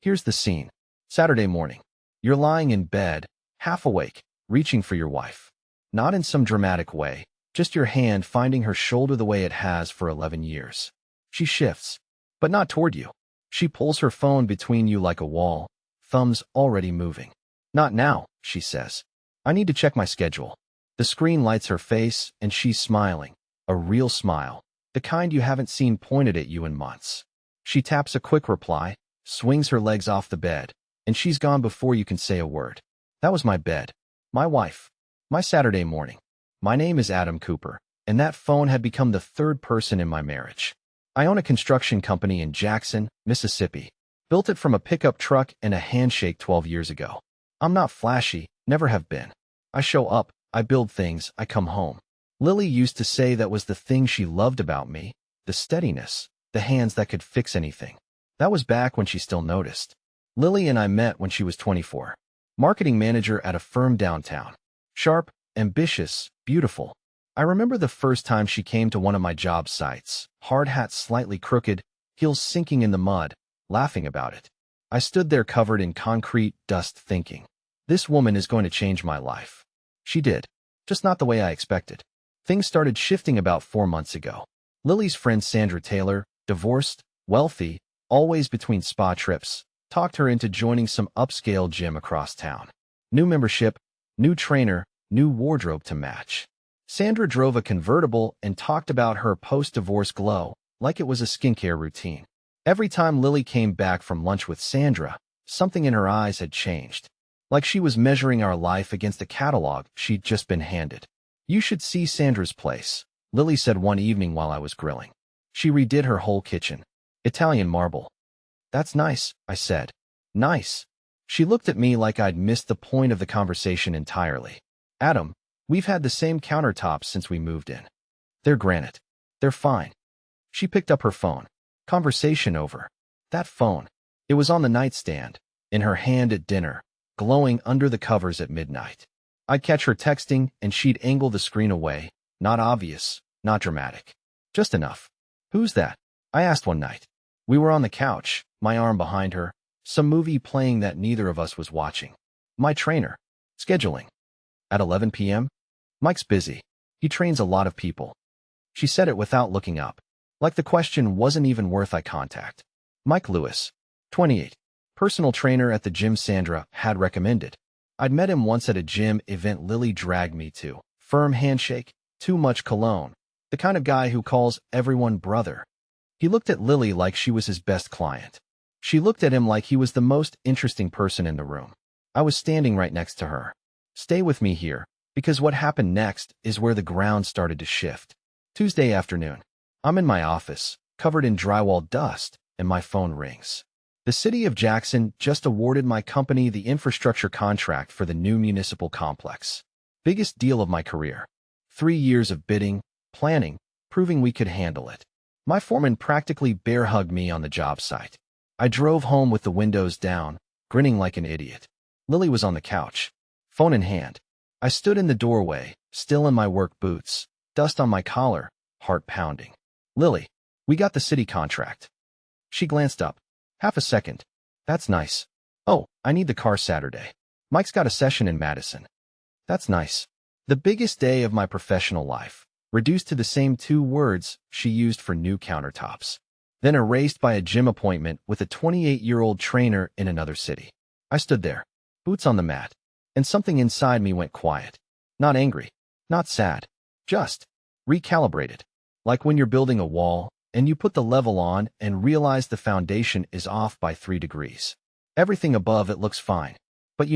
Here's the scene. Saturday morning. You're lying in bed, half awake, reaching for your wife. Not in some dramatic way, just your hand finding her shoulder the way it has for 11 years. She shifts, but not toward you. She pulls her phone between you like a wall, thumbs already moving. Not now, she says. I need to check my schedule. The screen lights her face, and she's smiling. A real smile. The kind you haven't seen pointed at you in months. She taps a quick reply, swings her legs off the bed, and she's gone before you can say a word. That was my bed. My wife. My Saturday morning. My name is Adam Cooper, and that phone had become the third person in my marriage. I own a construction company in Jackson, Mississippi. Built it from a pickup truck and a handshake 12 years ago. I'm not flashy, never have been. I show up, I build things, I come home. Lily used to say that was the thing she loved about me, the steadiness, the hands that could fix anything. That was back when she still noticed. Lily and I met when she was 24. Marketing manager at a firm downtown. Sharp, ambitious, beautiful. I remember the first time she came to one of my job sites, hard hat slightly crooked, heels sinking in the mud, laughing about it. I stood there covered in concrete dust thinking, this woman is going to change my life. She did, just not the way I expected. Things started shifting about 4 months ago. Lily's friend Sandra Taylor, divorced, wealthy, always between spa trips, talked her into joining some upscale gym across town. New membership, new trainer, new wardrobe to match. Sandra drove a convertible and talked about her post-divorce glow like it was a skincare routine. Every time Lily came back from lunch with Sandra, something in her eyes had changed. Like she was measuring our life against a catalog she'd just been handed. You should see Sandra's place, Lily said one evening while I was grilling. She redid her whole kitchen. Italian marble. That's nice, I said. Nice. She looked at me like I'd missed the point of the conversation entirely. Adam, we've had the same countertops since we moved in. They're granite. They're fine. She picked up her phone. Conversation over. That phone. It was on the nightstand, in her hand at dinner, glowing under the covers at midnight. I'd catch her texting, and she'd angle the screen away. Not obvious, not dramatic. Just enough. Who's that? I asked one night. We were on the couch, my arm behind her, some movie playing that neither of us was watching. My trainer. Scheduling. At 11 p.m.? Mike's busy. He trains a lot of people. She said it without looking up, like the question wasn't even worth eye contact. Mike Lewis, 28. Personal trainer at the gym Sandra had recommended. I'd met him once at a gym event Lily dragged me to. Firm handshake, too much cologne. The kind of guy who calls everyone brother. He looked at Lily like she was his best client. She looked at him like he was the most interesting person in the room. I was standing right next to her. Stay with me here, because what happened next is where the ground started to shift. Tuesday afternoon. I'm in my office, covered in drywall dust, and my phone rings. The city of Jackson just awarded my company the infrastructure contract for the new municipal complex. Biggest deal of my career. 3 years of bidding, planning, proving we could handle it. My foreman practically bear-hugged me on the job site. I drove home with the windows down, grinning like an idiot. Lily was on the couch, phone in hand. I stood in the doorway, still in my work boots, dust on my collar, heart pounding. Lily, we got the city contract. She glanced up. Half a second. That's nice. Oh, I need the car Saturday. Mike's got a session in Madison. That's nice. The biggest day of my professional life, reduced to the same 2 words she used for new countertops. Then erased by a gym appointment with a 28-year-old trainer in another city. I stood there, boots on the mat, and something inside me went quiet. Not angry, not sad, just recalibrated. Like when you're building a wall, and you put the level on and realize the foundation is off by 3 degrees. Everything above it looks fine. But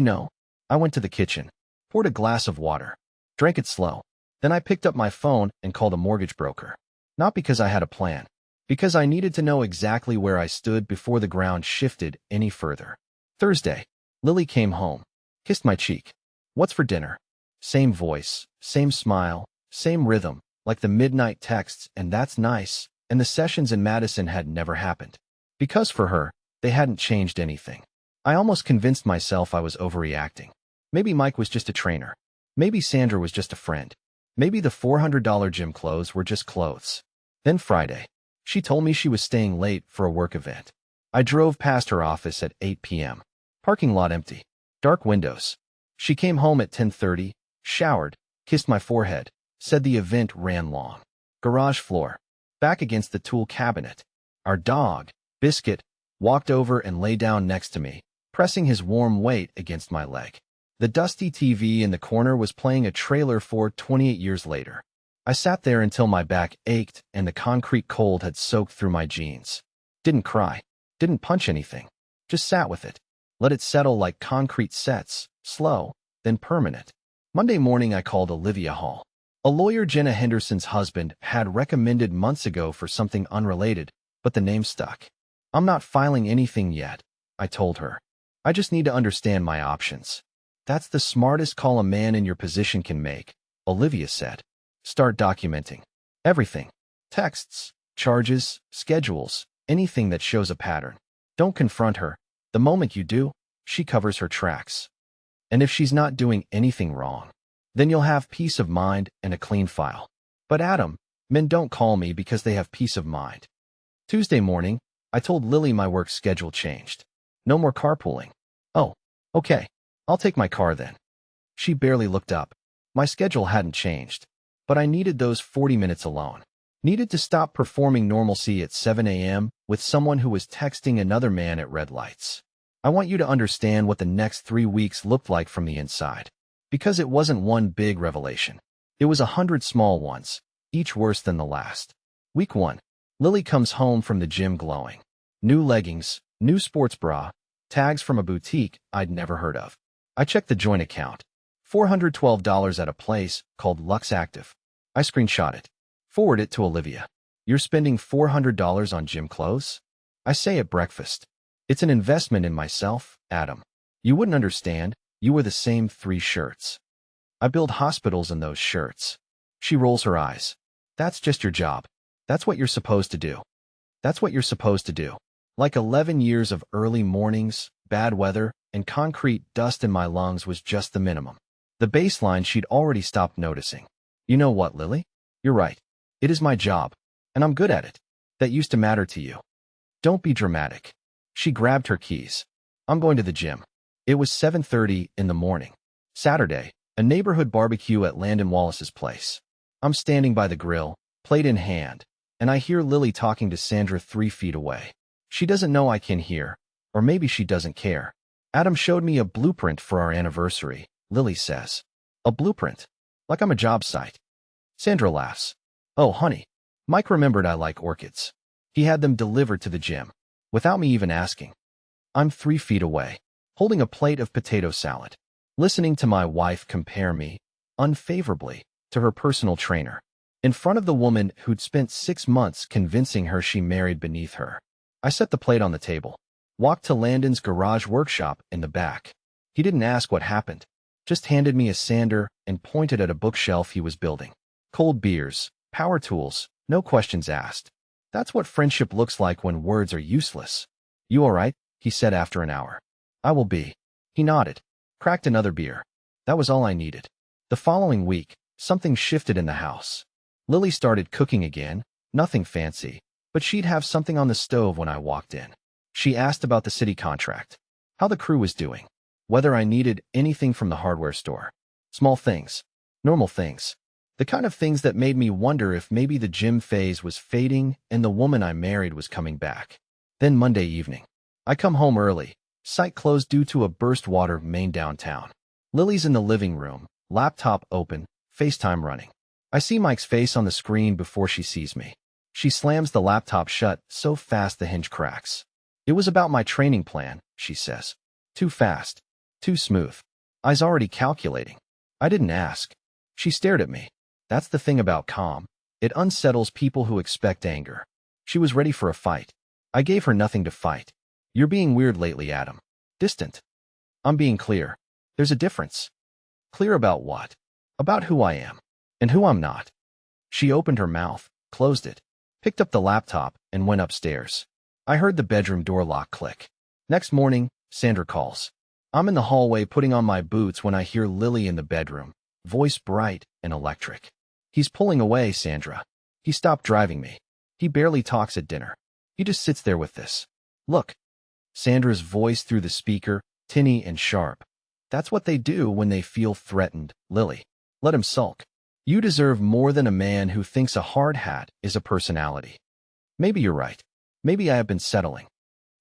I went to the kitchen, poured a glass of water, drank it slow. Then I picked up my phone and called a mortgage broker. Not because I had a plan, because I needed to know exactly where I stood before the ground shifted any further. Thursday. Lily came home, kissed my cheek. What's for dinner? Same voice, same smile, same rhythm, like the midnight texts, and that's nice. And the sessions in Madison had never happened. Because for her, they hadn't changed anything. I almost convinced myself I was overreacting. Maybe Mike was just a trainer. Maybe Sandra was just a friend. Maybe the $400 gym clothes were just clothes. Then Friday. She told me she was staying late for a work event. I drove past her office at 8 p.m. Parking lot empty. Dark windows. She came home at 10:30, showered, kissed my forehead, said the event ran long. Garage floor. Back against the tool cabinet. Our dog, Biscuit, walked over and lay down next to me, pressing his warm weight against my leg. The dusty TV in the corner was playing a trailer for 28 Years Later. I sat there until my back ached and the concrete cold had soaked through my jeans. Didn't cry. Didn't punch anything. Just sat with it. Let it settle like concrete sets, slow, then permanent. Monday morning I called Olivia Hall. A lawyer Jenna Henderson's husband had recommended months ago for something unrelated, but the name stuck. I'm not filing anything yet, I told her. I just need to understand my options. That's the smartest call a man in your position can make, Olivia said. Start documenting. Everything. Texts, charges, schedules, anything that shows a pattern. Don't confront her. The moment you do, she covers her tracks. And if she's not doing anything wrong, then you'll have peace of mind and a clean file. But Adam, men don't call me because they have peace of mind. Tuesday morning, I told Lily my work schedule changed. No more carpooling. Oh, okay. I'll take my car then. She barely looked up. My schedule hadn't changed, but I needed those 40 minutes alone. Needed to stop performing normalcy at 7 a.m. with someone who was texting another man at red lights. I want you to understand what the next 3 weeks looked like from the inside. Because it wasn't one big revelation. It was 100 small ones, each worse than the last. Week 1. Lily comes home from the gym glowing. New leggings, new sports bra, tags from a boutique I'd never heard of. I checked the joint account. $412 at a place called Lux Active. I screenshot it. Forward it to Olivia. You're spending $400 on gym clothes? I say at breakfast. It's an investment in myself, Adam. You wouldn't understand. You wear the same 3 shirts. I build hospitals in those shirts. She rolls her eyes. That's just your job. That's what you're supposed to do. That's what you're supposed to do. Like 11 years of early mornings, bad weather, and concrete dust in my lungs was just the minimum. The baseline she'd already stopped noticing. You know what, Lily? You're right. It is my job, and I'm good at it. That used to matter to you. Don't be dramatic. She grabbed her keys. I'm going to the gym. It was 7:30 in the morning. Saturday, a neighborhood barbecue at Landon Wallace's place. I'm standing by the grill, plate in hand, and I hear Lily talking to Sandra 3 feet away. She doesn't know I can hear, or maybe she doesn't care. Adam showed me a blueprint for our anniversary, Lily says. A blueprint? Like I'm a job site. Sandra laughs. Oh, honey. Mike remembered I like orchids. He had them delivered to the gym, without me even asking. I'm 3 feet away, holding a plate of potato salad, listening to my wife compare me, unfavorably, to her personal trainer, in front of the woman who'd spent 6 months convincing her she married beneath her. I set the plate on the table, walked to Landon's garage workshop in the back. He didn't ask what happened, just handed me a sander and pointed at a bookshelf he was building. Cold beers, power tools, no questions asked. That's what friendship looks like when words are useless. You all right? He said after an hour. I will be. He nodded, cracked another beer. That was all I needed. The following week, something shifted in the house. Lily started cooking again, nothing fancy, but she'd have something on the stove when I walked in. She asked about the city contract, how the crew was doing, whether I needed anything from the hardware store. Small things, normal things. The kind of things that made me wonder if maybe the gym phase was fading and the woman I married was coming back. Then Monday evening, I come home early, site closed due to a burst water main downtown. Lily's in the living room, laptop open, FaceTime running. I see Mike's face on the screen before she sees me. She slams the laptop shut so fast the hinge cracks. It was about my training plan, she says. Too fast. Too smooth. I's already calculating. I didn't ask. She stared at me. That's the thing about calm. It unsettles people who expect anger. She was ready for a fight. I gave her nothing to fight. You're being weird lately, Adam. Distant. I'm being clear. There's a difference. Clear about what? About who I am. And who I'm not. She opened her mouth, closed it, picked up the laptop, and went upstairs. I heard the bedroom door lock click. Next morning, Sandra calls. I'm in the hallway putting on my boots when I hear Lily in the bedroom, voice bright and electric. He's pulling away, Sandra. He stopped driving me. He barely talks at dinner. He just sits there with this. Look, Sandra's voice through the speaker, tinny and sharp. That's what they do when they feel threatened, Lily. Let him sulk. You deserve more than a man who thinks a hard hat is a personality. Maybe you're right. Maybe I have been settling.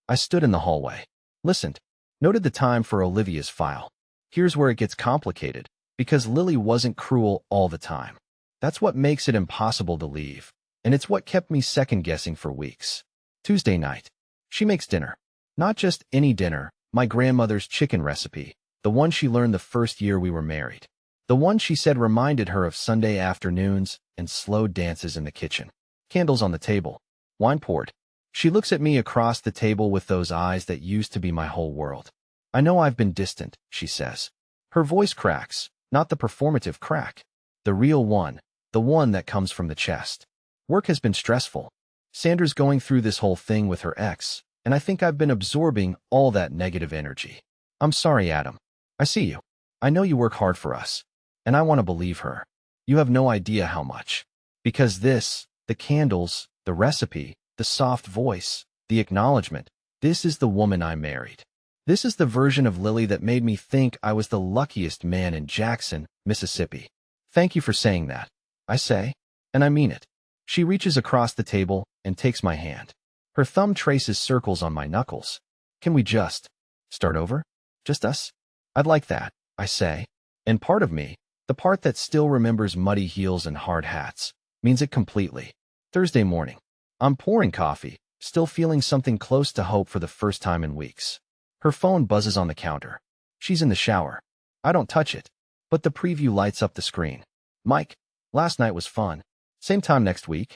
I stood in the hallway, listened, noted the time for Olivia's file. Here's where it gets complicated, because Lily wasn't cruel all the time. That's what makes it impossible to leave, and it's what kept me second-guessing for weeks. Tuesday night. She makes dinner. Not just any dinner, my grandmother's chicken recipe, the one she learned the first year we were married. The one she said reminded her of Sunday afternoons and slow dances in the kitchen. Candles on the table. Wine poured. She looks at me across the table with those eyes that used to be my whole world. I know I've been distant, she says. Her voice cracks, not the performative crack. The real one, the one that comes from the chest. Work has been stressful. Sandra's going through this whole thing with her ex, and I think I've been absorbing all that negative energy. I'm sorry, Adam. I see you. I know you work hard for us. And I want to believe her. You have no idea how much. Because this, the candles, the recipe, the soft voice, the acknowledgement, this is the woman I married. This is the version of Lily that made me think I was the luckiest man in Jackson, Mississippi. Thank you for saying that, I say, and I mean it. She reaches across the table and takes my hand. Her thumb traces circles on my knuckles. Can we just start over? Just us? I'd like that, I say. And part of me, the part that still remembers muddy heels and hard hats, means it completely. Thursday morning. I'm pouring coffee, still feeling something close to hope for the first time in weeks. Her phone buzzes on the counter. She's in the shower. I don't touch it, but the preview lights up the screen. Mike, last night was fun. Same time next week?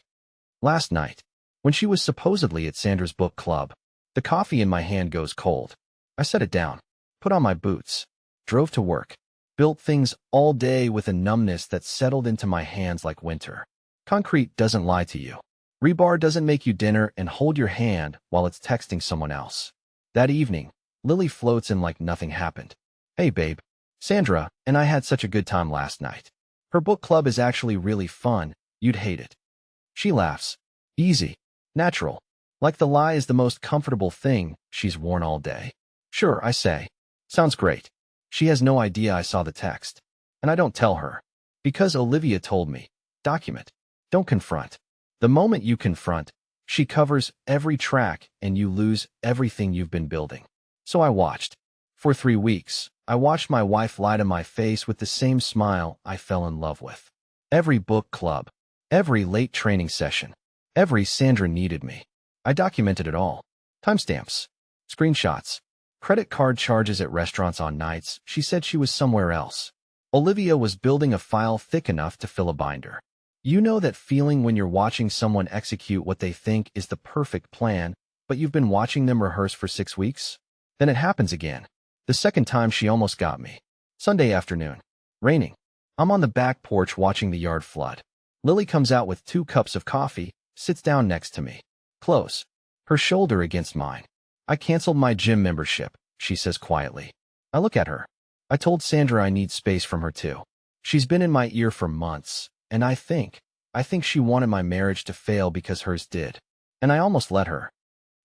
Last night, when she was supposedly at Sandra's book club, the coffee in my hand goes cold. I set it down, put on my boots, drove to work, built things all day with a numbness that settled into my hands like winter. Concrete doesn't lie to you. Rebar doesn't make you dinner and hold your hand while it's texting someone else. That evening, Lily floats in like nothing happened. Hey babe, Sandra and I had such a good time last night. Her book club is actually really fun, you'd hate it. She laughs. Easy. Natural. Like the lie is the most comfortable thing she's worn all day. Sure, I say. Sounds great. She has no idea I saw the text. And I don't tell her. Because Olivia told me. Document. Don't confront. The moment you confront, she covers every track and you lose everything you've been building. So I watched. For 3 weeks, I watched my wife lie to my face with the same smile I fell in love with. Every book club, every late training session, every Sandra needed me. I documented it all. Timestamps, screenshots, credit card charges at restaurants on nights she said she was somewhere else. Olivia was building a file thick enough to fill a binder. You know that feeling when you're watching someone execute what they think is the perfect plan, but you've been watching them rehearse for 6 weeks? Then it happens again. The second time she almost got me. Sunday afternoon. Raining. I'm on the back porch watching the yard flood. Lily comes out with 2 cups of coffee, sits down next to me. Close. Her shoulder against mine. I canceled my gym membership, she says quietly. I look at her. I told Sandra I need space from her too. She's been in my ear for months, and I think she wanted my marriage to fail because hers did. And I almost let her.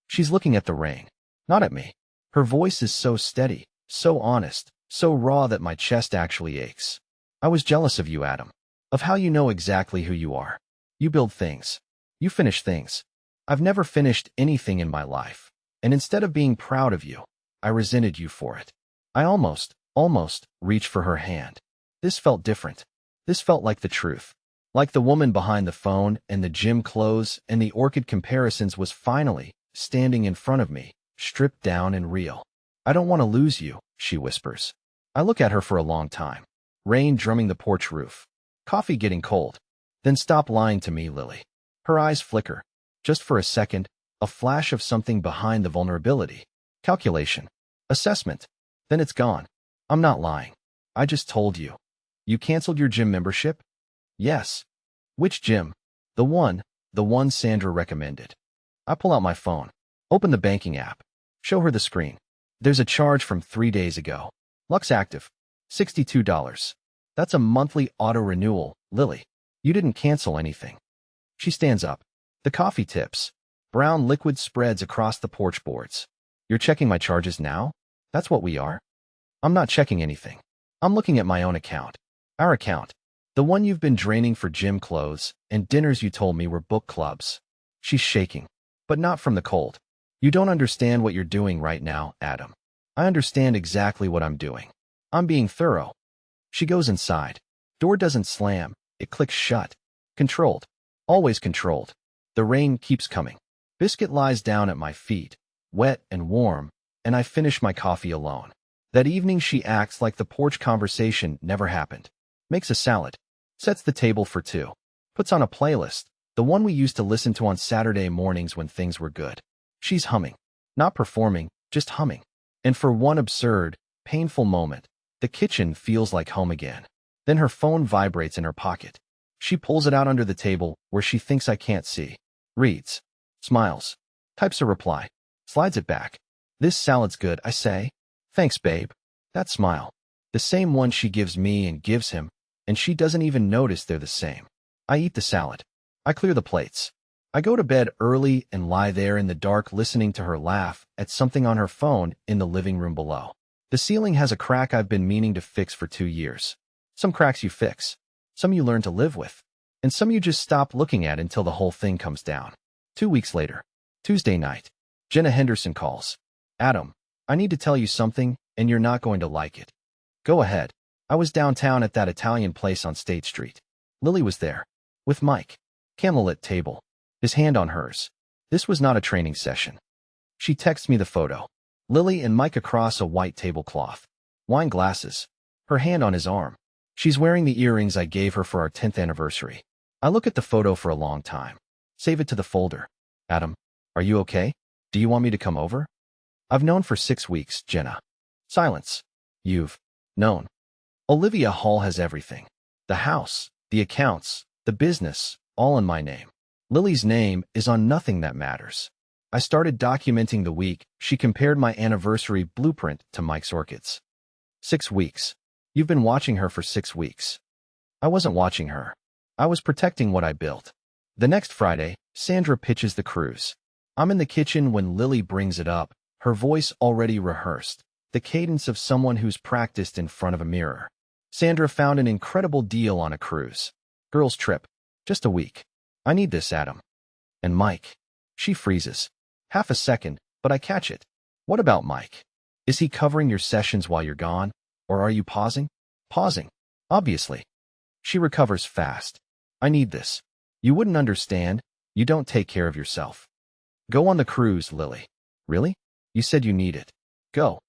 She's looking at the rain, not at me. Her voice is so steady, so honest, so raw that my chest actually aches. I was jealous of you, Adam. Of how you know exactly who you are. You build things. You finish things. I've never finished anything in my life. And instead of being proud of you, I resented you for it. I almost reached for her hand. This felt different. This felt like the truth. Like the woman behind the phone and the gym clothes and the orchid comparisons was finally standing in front of me, stripped down and real. I don't want to lose you, she whispers. I look at her for a long time. Rain drumming the porch roof. Coffee getting cold. Then stop lying to me, Lily. Her eyes flicker. Just for a second, a flash of something behind the vulnerability. Calculation. Assessment. Then it's gone. I'm not lying. I just told you. You canceled your gym membership? Yes. Which gym? The one Sandra recommended. I pull out my phone. Open the banking app. Show her the screen. There's a charge from 3 days ago. Lux Active. $62. That's a monthly auto-renewal, Lily. You didn't cancel anything. She stands up. The coffee tips. Brown liquid spreads across the porch boards. You're checking my charges now? That's what we are? I'm not checking anything. I'm looking at my own account. Our account. The one you've been draining for gym clothes and dinners you told me were book clubs. She's shaking, but not from the cold. You don't understand what you're doing right now, Adam. I understand exactly what I'm doing. I'm being thorough. She goes inside. Door doesn't slam. It clicks shut. Controlled. Always controlled. The rain keeps coming. Biscuit lies down at my feet, wet and warm, and I finish my coffee alone. That evening she acts like the porch conversation never happened. Makes a salad. Sets the table for two. Puts on a playlist, the one we used to listen to on Saturday mornings when things were good. She's humming. Not performing, just humming. And for one absurd, painful moment, the kitchen feels like home again. Then her phone vibrates in her pocket. She pulls it out under the table where she thinks I can't see. Reads. Smiles. Types a reply. Slides it back. This salad's good, I say. Thanks, babe. That smile. The same one she gives me and gives him, and she doesn't even notice they're the same. I eat the salad. I clear the plates. I go to bed early and lie there in the dark listening to her laugh at something on her phone in the living room below. The ceiling has a crack I've been meaning to fix for 2 years. Some cracks you fix. Some you learn to live with. And some you just stop looking at until the whole thing comes down. 2 weeks later. Tuesday night. Jenna Henderson calls. Adam, I need to tell you something, and you're not going to like it. Go ahead. I was downtown at that Italian place on State Street. Lily was there. With Mike. Candlelit table. His hand on hers. This was not a training session. She texts me the photo. Lily and Mike across a white tablecloth. Wine glasses. Her hand on his arm. She's wearing the earrings I gave her for our 10th anniversary. I look at the photo for a long time. Save it to the folder. Adam, are you okay? Do you want me to come over? I've known for 6 weeks, Jenna. Silence. You've known. Olivia Hall has everything. The house, the accounts, the business, all in my name. Lily's name is on nothing that matters. I started documenting the week she compared my anniversary blueprint to Mike's orchids. 6 weeks. You've been watching her for 6 weeks. I wasn't watching her. I was protecting what I built. The next Friday, Sandra pitches the cruise. I'm in the kitchen when Lily brings it up, her voice already rehearsed, the cadence of someone who's practiced in front of a mirror. Sandra found an incredible deal on a cruise. Girls' trip. Just a week. I need this, Adam. And Mike. She freezes. Half a second, but I catch it. What about Mike? Is he covering your sessions while you're gone? Or are you pausing? Pausing. Obviously. She recovers fast. I need this. You wouldn't understand. You don't take care of yourself. Go on the cruise, Lily. Really? You said you need it. Go.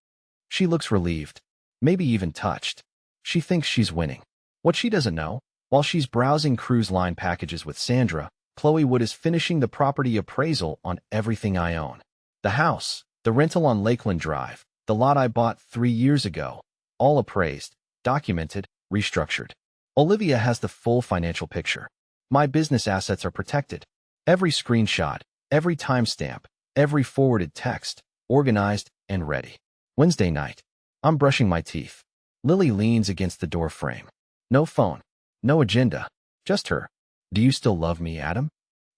She looks relieved. Maybe even touched. She thinks she's winning. What she doesn't know, while she's browsing cruise line packages with Sandra, Chloe Wood is finishing the property appraisal on everything I own. The house, the rental on Lakeland Drive, the lot I bought 3 years ago, all appraised, documented, restructured. Olivia has the full financial picture. My business assets are protected. Every screenshot, every timestamp, every forwarded text, organized and ready. Wednesday night. I'm brushing my teeth. Lily leans against the door frame. No phone. No agenda. Just her. Do you still love me, Adam?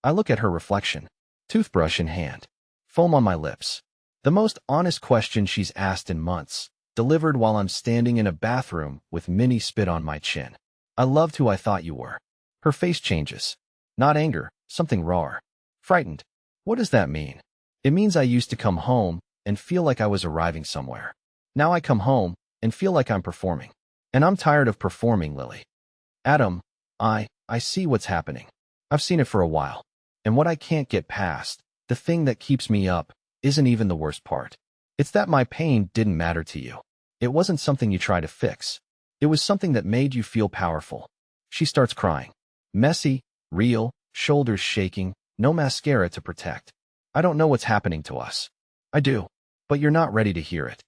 I look at her reflection. Toothbrush in hand. Foam on my lips. The most honest question she's asked in months, delivered while I'm standing in a bathroom with Minnie spit on my chin. I loved who I thought you were. Her face changes. Not anger, something rawer. Frightened. What does that mean? It means I used to come home and feel like I was arriving somewhere. Now I come home and feel like I'm performing. And I'm tired of performing, Lily. Adam, I see what's happening. I've seen it for a while. And what I can't get past, the thing that keeps me up, isn't even the worst part. It's that my pain didn't matter to you. It wasn't something you tried to fix. It was something that made you feel powerful. She starts crying. Messy, real, shoulders shaking, no mascara to protect. I don't know what's happening to us. I do. But you're not ready to hear it.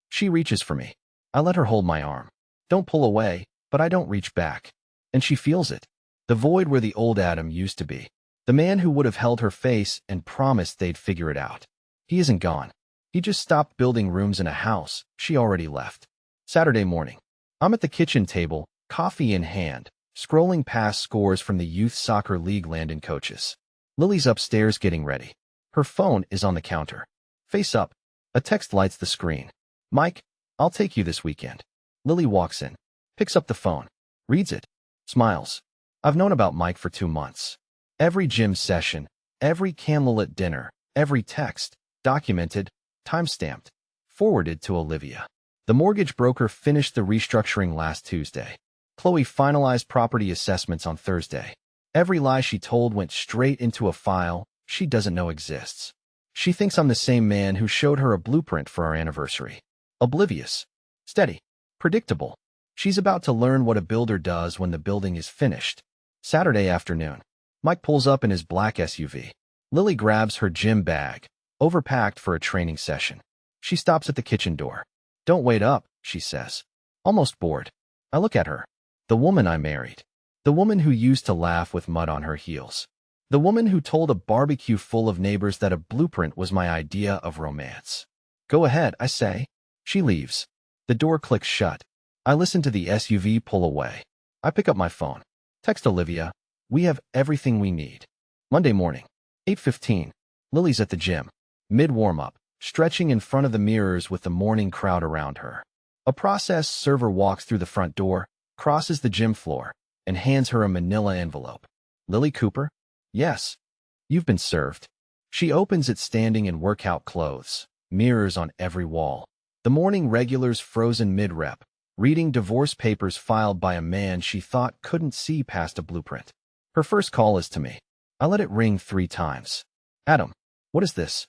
She reaches for me. I let her hold my arm. Don't pull away, but I don't reach back. And she feels it. The void where the old Adam used to be. The man who would have held her face and promised they'd figure it out. He isn't gone. He just stopped building rooms in a house she already left. Saturday morning. I'm at the kitchen table, coffee in hand, scrolling past scores from the Youth Soccer League Landon coaches. Lily's upstairs getting ready. Her phone is on the counter. Face up. A text lights the screen. Mike, I'll take you this weekend. Lily walks in, picks up the phone, reads it, smiles. I've known about Mike for 2 months. Every gym session, every candlelit dinner, every text, documented, time-stamped, forwarded to Olivia. The mortgage broker finished the restructuring last Tuesday. Chloe finalized property assessments on Thursday. Every lie she told went straight into a file she doesn't know exists. She thinks I'm the same man who showed her a blueprint for our anniversary. Oblivious. Steady. Predictable. She's about to learn what a builder does when the building is finished. Saturday afternoon. Mike pulls up in his black SUV. Lily grabs her gym bag, overpacked for a training session. She stops at the kitchen door. Don't wait up, she says. Almost bored. I look at her. The woman I married. The woman who used to laugh with mud on her heels. The woman who told a barbecue full of neighbors that a blueprint was my idea of romance. Go ahead, I say. She leaves. The door clicks shut. I listen to the SUV pull away. I pick up my phone. Text Olivia. We have everything we need. Monday morning. 8:15. Lily's at the gym. Mid-warm-up, stretching in front of the mirrors with the morning crowd around her. A process server walks through the front door, crosses the gym floor, and hands her a manila envelope. Lily Cooper? Yes. You've been served. She opens it standing in workout clothes, mirrors on every wall. The morning regulars frozen mid-rep, reading divorce papers filed by a man she thought couldn't see past a blueprint. Her first call is to me. I let it ring 3 times. Adam, what is this?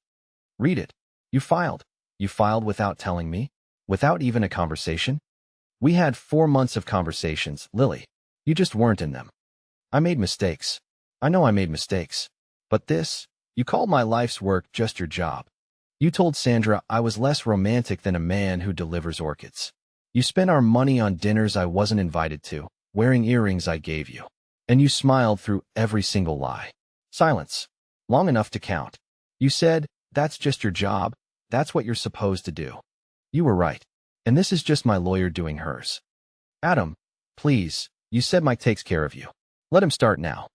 Read it. You filed. You filed without telling me? Without even a conversation? We had 4 months of conversations, Lily. You just weren't in them. I made mistakes. I know I made mistakes. But this, you called my life's work just your job. You told Sandra I was less romantic than a man who delivers orchids. You spent our money on dinners I wasn't invited to, wearing earrings I gave you. And you smiled through every single lie. Silence. Long enough to count. You said, that's just your job. That's what you're supposed to do. You were right. And this is just my lawyer doing hers. Adam, please, you said Mike takes care of you. Let him start now.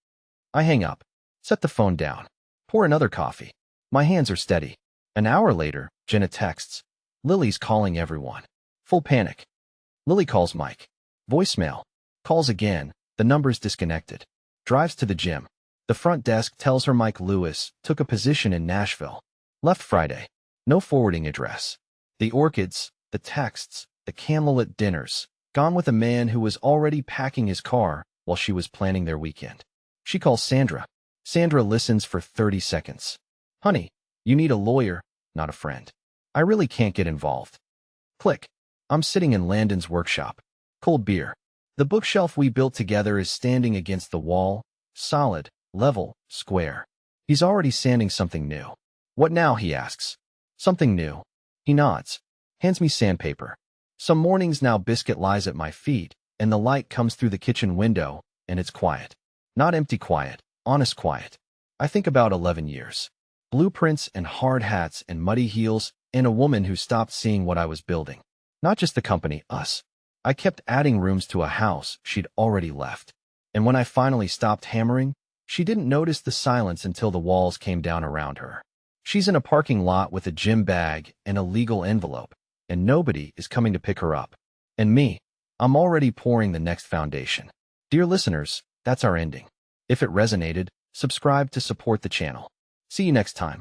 I hang up. Set the phone down. Pour another coffee. My hands are steady. An hour later, Jenna texts. Lily's calling everyone. Full panic. Lily calls Mike. Voicemail. Calls again. The number's disconnected. Drives to the gym. The front desk tells her Mike Lewis took a position in Nashville. Left Friday. No forwarding address. The orchids, the texts, the candlelit dinners. Gone with a man who was already packing his car while she was planning their weekend. She calls Sandra. Sandra listens for 30 seconds. Honey, you need a lawyer, not a friend. I really can't get involved. Click. I'm sitting in Landon's workshop. Cold beer. The bookshelf we built together is standing against the wall, solid, level, square. He's already sanding something new. What now, he asks. Something new. He nods. Hands me sandpaper. Some mornings now Biscuit lies at my feet, and the light comes through the kitchen window, and it's quiet. Not empty quiet, honest quiet. I think about 11 years. Blueprints and hard hats and muddy heels, and a woman who stopped seeing what I was building. Not just the company, us. I kept adding rooms to a house she'd already left. And when I finally stopped hammering, she didn't notice the silence until the walls came down around her. She's in a parking lot with a gym bag and a legal envelope, and nobody is coming to pick her up. And me, I'm already pouring the next foundation. Dear listeners, that's our ending. If it resonated, subscribe to support the channel. See you next time.